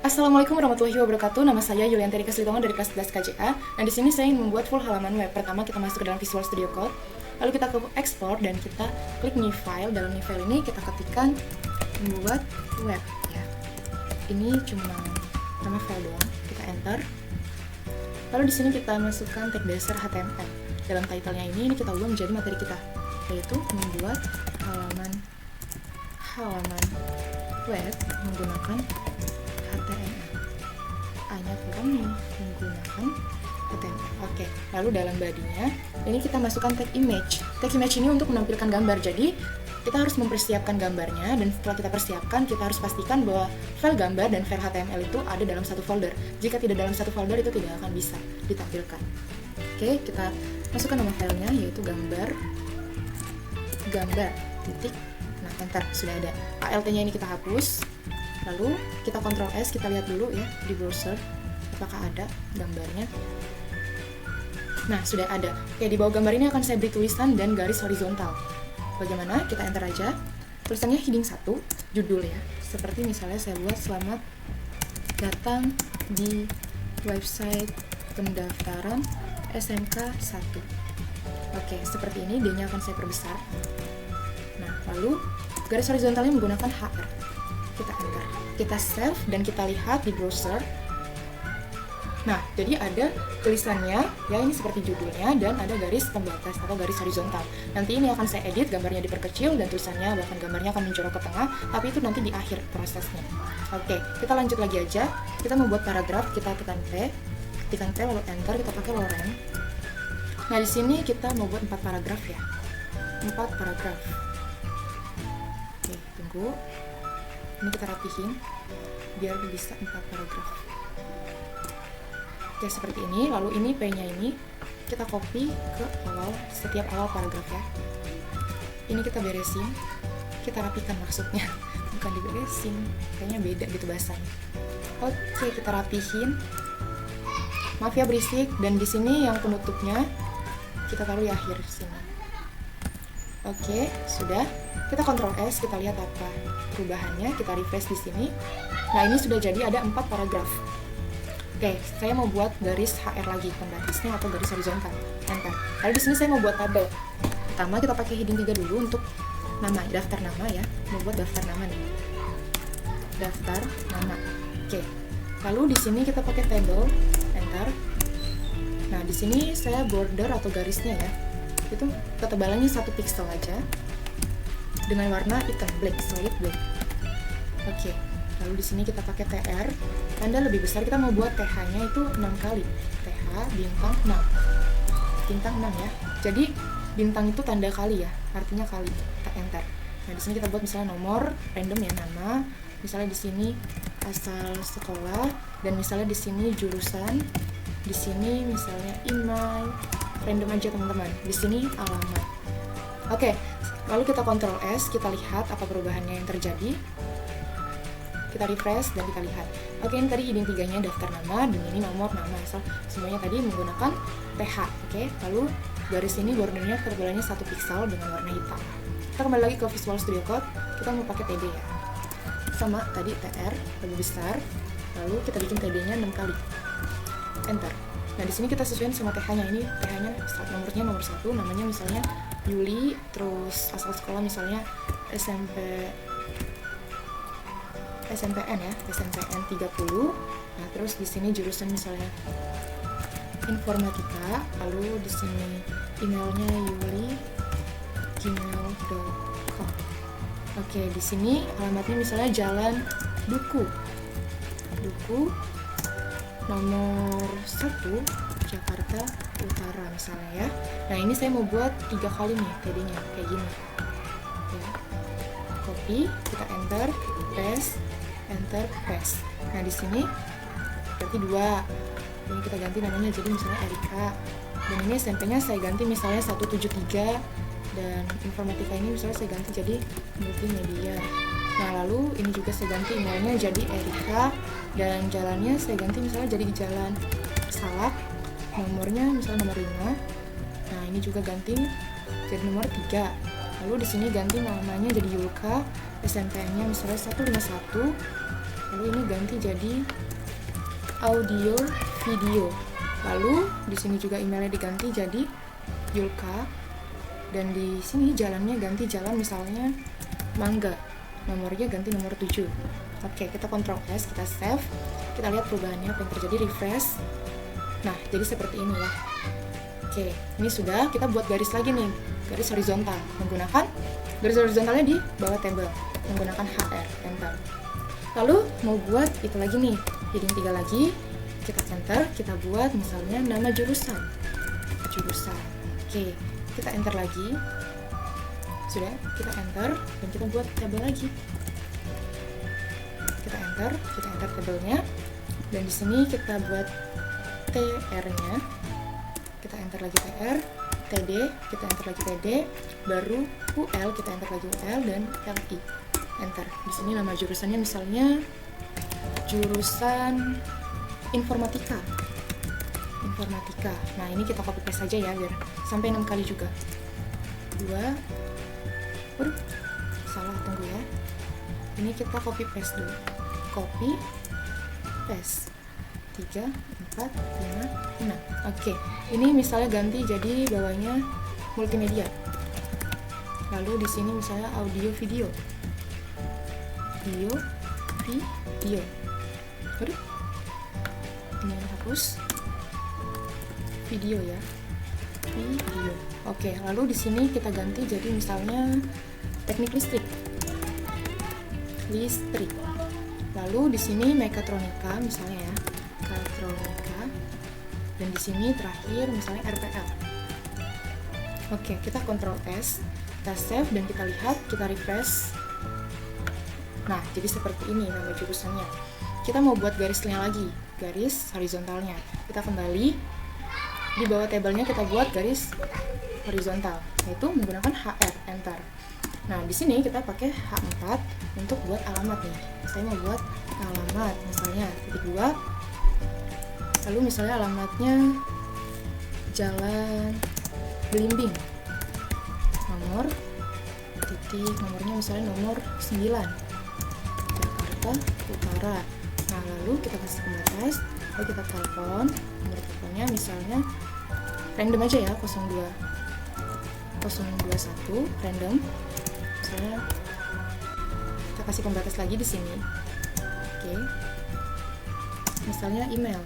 Assalamualaikum warahmatullahi wabarakatuh. Nama saya Yuliantari Kaslitongan dari kelas 11 KJA. Dan di sini saya ingin membuat full halaman web. Pertama kita masuk ke dalam Visual Studio Code. Lalu kita ke export dan kita klik new file. Dalam new file ini kita ketikkan membuat web ya. Ini cuma nama file doang. Kita enter. Lalu di sini kita masukkan tag dasar HTML. Dalam title-nya ini kita ubah menjadi materi kita, yaitu membuat halaman web menggunakan HTML. A-nya kurang nih, menggunakan HTML. Oke, lalu dalam body-nya ini kita masukkan tag image. Tag image ini untuk menampilkan gambar. Jadi kita harus mempersiapkan gambarnya, dan setelah kita persiapkan, kita harus pastikan bahwa file gambar dan file HTML itu ada dalam satu folder. Jika tidak dalam satu folder, itu tidak akan bisa ditampilkan. Oke, kita masukkan nama filenya, yaitu gambar titik. Nah, enter, sudah ada. ALT-nya ini kita hapus. Lalu kita Ctrl S, kita lihat dulu ya di browser apakah ada gambarnya. Nah, sudah ada. Oke, di bawah gambar ini akan saya beri tulisan dan garis horizontal. Bagaimana? Kita enter aja. Tulisannya heading 1, judul ya. Seperti misalnya saya buat selamat datang di website pendaftaran SMK 1. Oke, seperti ini. D-nya akan saya perbesar. Nah, lalu garis horizontalnya menggunakan HR. Kita enter, kita save, dan kita lihat di browser. Nah, jadi ada tulisannya ya, ini seperti judulnya, dan ada garis pembatas atau garis horizontal. Nanti ini akan saya edit, gambarnya diperkecil dan tulisannya bahkan gambarnya akan menjorok ke tengah, tapi itu nanti di akhir prosesnya. Oke, kita lanjut lagi aja. Kita membuat paragraf, kita tekan T lalu enter, kita pakai lorem. Nah, di sini kita mau buat 4 paragraf ya. 4 paragraf. Oke, tunggu. Ini kita rapihin biar bisa 4 paragraf. Oke, seperti ini. Lalu ini P-nya ini kita copy ke setiap awal paragraf ya. Ini kita beresin, kita rapikan maksudnya, bukan diberesin, kayaknya beda gitu bahasanya. Oke, kita rapihin. Maaf ya berisik, dan di sini yang penutupnya kita taruh di akhir sini. Oke, sudah. Kita Ctrl S, kita lihat apa perubahannya, kita refresh di sini. Nah, ini sudah jadi ada 4 paragraf. Oke, saya mau buat garis HR lagi, pembatasnya atau garis horizontal. Enter. Lalu di sini saya mau buat tabel. Pertama kita pakai heading 3 dulu untuk nama, daftar nama ya. Mau buat daftar nama nih. Daftar nama. Oke. Lalu di sini kita pakai table. Enter. Nah, di sini saya border atau garisnya ya. Itu ketebalannya 1 pixel aja. Dengan warna hitam, black, solid black. Oke, lalu di sini kita pakai TR, tanda lebih besar. Kita mau buat TH-nya itu 6 kali. TH bintang 6. Bintang 6 ya. Jadi bintang itu tanda kali ya, artinya kali. Kita enter. Nah, di sini kita buat misalnya nomor, random ya, nama. Misalnya di sini asal sekolah, dan misalnya di sini jurusan. Di sini misalnya email, random aja teman-teman. Di sini alamat. Oke. Lalu kita Ctrl S, kita lihat apa perubahannya yang terjadi. Kita refresh dan kita lihat. Oke, ini tadi heading 3-nya daftar nama, dan ini nomor, nama, asal. Semuanya tadi menggunakan TH. Oke, lalu garis ini bordernya ketebalannya 1 pixel dengan warna hitam. Kita kembali lagi ke Visual Studio Code. Kita mau pakai TD ya. Sama tadi TR lebih besar. Lalu kita bikin TD-nya 6 kali. Enter. Nah, di sini kita sesuaikan sama TH-nya. Ini TH-nya nomornya nomor 1, namanya misalnya Yuli, terus asal sekolah misalnya SMPN ya, SMPN 30. Nah, terus di sini jurusan misalnya informatika, lalu di sini emailnya yuli@gmail.com. Oke, di sini alamatnya misalnya Jalan Duku nomor 1 Jakarta Utara misalnya ya. Nah, ini saya mau buat 3 kali nih TD-nya kayak gini ya. Copy, kita enter, paste, enter, paste. Nah, di sini berarti 2. Ini kita ganti namanya jadi misalnya Erika, dan ini SMP-nya saya ganti misalnya 173, dan informatika ini misalnya saya ganti jadi multimedia. Nah, lalu ini juga saya ganti emailnya jadi Erika, dan jalannya saya ganti misalnya jadi Jalan Salak, nomornya misalnya nomor 5. Nah, ini juga ganti jadi nomor 3. Lalu di sini ganti namanya jadi Yulka, SMPN-nya misalnya 151, lalu ini ganti jadi audio video, lalu di sini juga emailnya diganti jadi Yulka, dan di sini jalannya ganti jalan misalnya Mangga, nomornya ganti nomor 7. Oke, kita Ctrl S, kita save, kita lihat perubahannya apa yang terjadi, refresh. Nah, jadi seperti ini ya. Oke, ini sudah, kita buat garis lagi nih, garis horizontal, menggunakan garis horizontalnya di bawah tabel, menggunakan HR, enter. Lalu mau buat itu lagi nih, heading 3 lagi, kita enter, kita buat misalnya nama jurusan. Oke, kita enter lagi. Sudah, kita enter dan kita buat tabel lagi. Kita enter tabelnya, dan di sini kita buat TR-nya. Kita enter lagi TR, TD, kita enter lagi TD, baru UL, kita enter lagi UL, dan LI. Enter. Di sini nama jurusannya misalnya jurusan informatika. Nah, ini kita copy paste saja ya biar sampai 6 kali juga. 2. Waduh, salah, tunggu ya. Ini kita copy paste dulu. Copy paste. 3, 4, 5, 6. Oke, ini misalnya ganti jadi bawahnya multimedia. Lalu di sini misalnya audio video. Video. Waduh. Ini hapus. Video ya. Video. Oke, lalu di sini kita ganti jadi misalnya teknik listrik. Lalu di sini mekatronika misalnya ya. Dan di sini terakhir misalnya RPL. Oke, kita Ctrl S, kita save dan kita lihat, kita refresh. Nah, jadi seperti ini nama jurusannya. Kita mau buat garisnya lagi, garis horizontalnya. Kita kembali di bawah tabelnya, kita buat garis horizontal, yaitu menggunakan HR, enter. Nah, di sini kita pakai H4 untuk buat alamat nih. Saya mau buat alamat, misalnya titik 2. Lalu misalnya alamatnya Jalan Belimbing. Nomornya misalnya nomor 9. Jakarta Utara. Nah, lalu kita kasih pembatas, lalu kita telepon. Nomor teleponnya misalnya random aja ya, 021 random. Misalnya kita kasih pembatas lagi di sini. Oke. Misalnya email.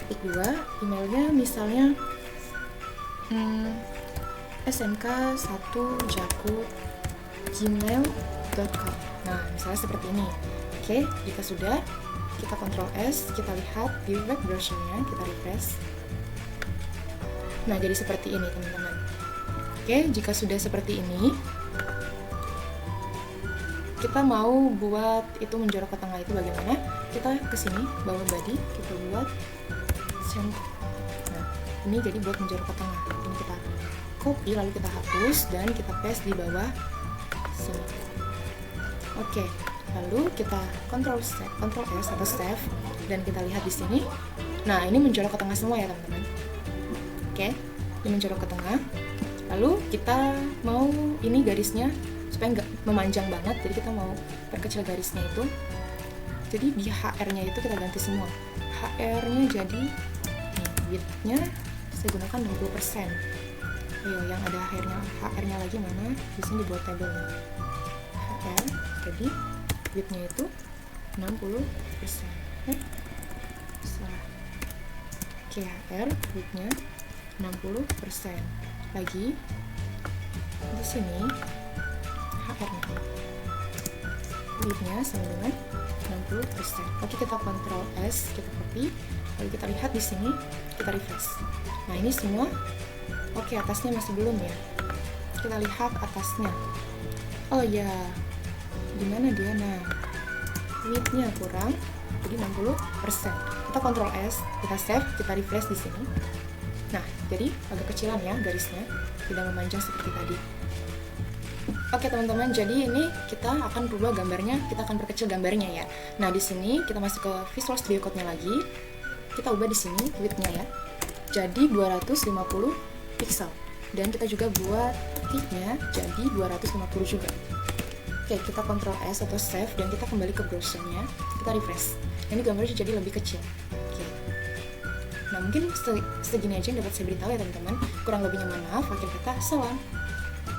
Titik 2, emailnya misalnya smk1jakut@gmail.com. Nah, misalnya seperti ini. Oke, jika sudah, kita Ctrl S, kita lihat di web browsernya, kita refresh. Nah, jadi seperti ini teman-teman. Oke, jika sudah seperti ini, kita mau buat itu menjorok ke tengah, itu bagaimana? Kita ke sini, bawah body, kita buat center. Nah, ini jadi buat menjorok ke tengah. Ini kita copy, lalu kita hapus dan kita paste di bawah sini. Oke, lalu kita Ctrl S atau save dan kita lihat di sini. Nah, ini menjorok ke tengah semua ya teman-teman. Oke, ini menjorok ke tengah. Lalu kita mau ini garisnya supaya nggak memanjang banget, jadi kita mau perkecil garisnya itu. Jadi di HR-nya itu kita ganti semua. HR-nya jadi width-nya saya gunakan 60%. Yang ada HR-nya lagi mana? Di sini dibuat tabelnya. HR, jadi width-nya itu 60%. Salah. Oke, HR width-nya 60%. Lagi di sini HR-nya width-nya sama dengan 60%. Oke, kita Ctrl S, kita copy, lalu kita lihat di sini, kita refresh. Nah, ini semua oke, atasnya masih belum ya. Kita lihat atasnya. Oh ya, di mana dia? Nah, width-nya kurang, jadi 60%. Kita Ctrl S, kita save, kita refresh di sini. Nah, jadi agak kecilan ya garisnya, tidak memanjang seperti tadi. Oke teman-teman, jadi ini kita akan rubah gambarnya, kita akan perkecil gambarnya ya. Nah, di sini kita masuk ke Visual Studio Code-nya lagi. Kita ubah di sini width-nya ya. Jadi 250 pixel. Dan kita juga buat height-nya jadi 250 juga. Oke, kita Ctrl S atau save dan kita kembali ke browsernya, kita refresh. Ini gambarnya jadi lebih kecil. Oke. Nah, mungkin segini aja yang dapat saya beritahu ya teman-teman. Kurang lebihnya mohon maaf. Akhir kata, salam.